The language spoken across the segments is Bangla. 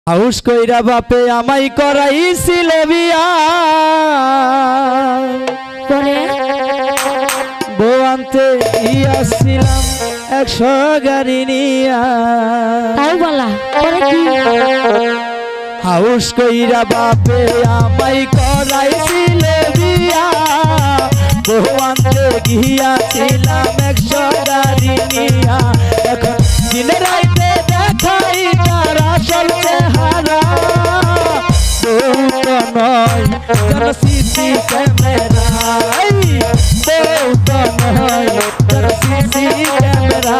হাউস কইরা বাপে আমাই করাইছিল বিয়া পরে বউ আনতে আসছিলাম 100 গাড়ি নিয়া। তাই বলা পরে কি হাউস কইরা বাপে আমাই করাইছিল বিয়া বউ আনতে গিয়াছিলাম 100 গাড়ি নিয়া। এখন দিনে রাইতে দেখাই তার আসল চেহারা, বউ তো নয় যেন সিসি ক্যামেরা, বউ তো নয় যেন সিসি ক্যামেরা।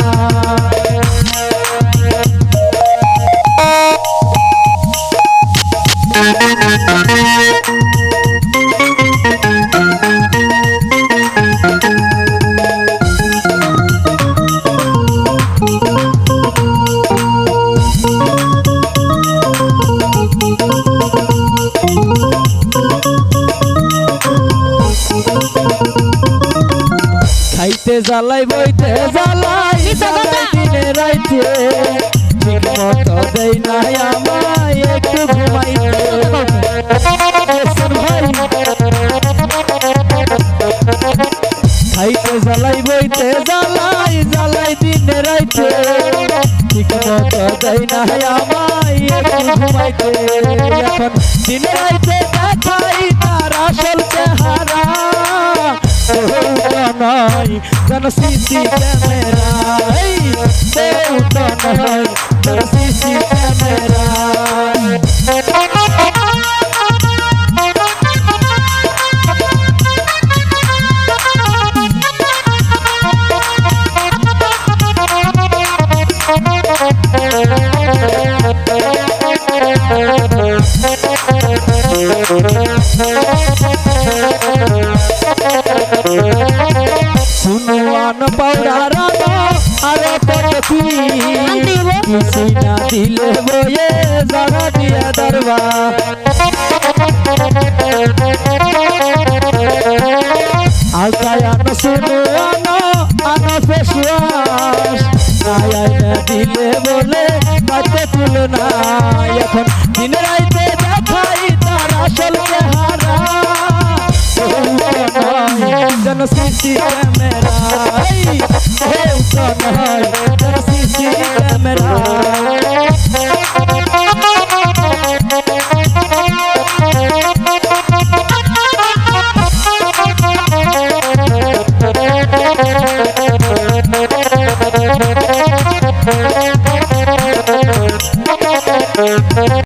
খাইতে জ্বালাই বইতে জ্বালাই জ্বালাই দিনে রাইতে, ঠিক মতো দেই নাই আমায় একটু ঘুমাইতে। খাইতে জ্বালাই বইতে জ্বালাই জ্বালাই দিনে রাইতে, ঠিক মতো দেই নাই আমায় একটু ঘুমাইতে। এখন দিনে রাইতে দেখাই তার আসল চেহারা, নয় যেন সিসি ক্যামেরা, নয় যেন সিসি ক্যামেরা। শুনুয়ান পাউডার আর পটকি কিছু না দিলে বয়ে জানা দিয়া দরবা। আলতায় আনো শুনুয়ান আনো ফেসওয়াশ, আয় না দিলে বলে কাটে তুলো না। এখন দিন রাইতে দেখাই তার আসল চেহারা, যেন সিসি ক্যামেরা, যেন সিসি ক্যামেরা।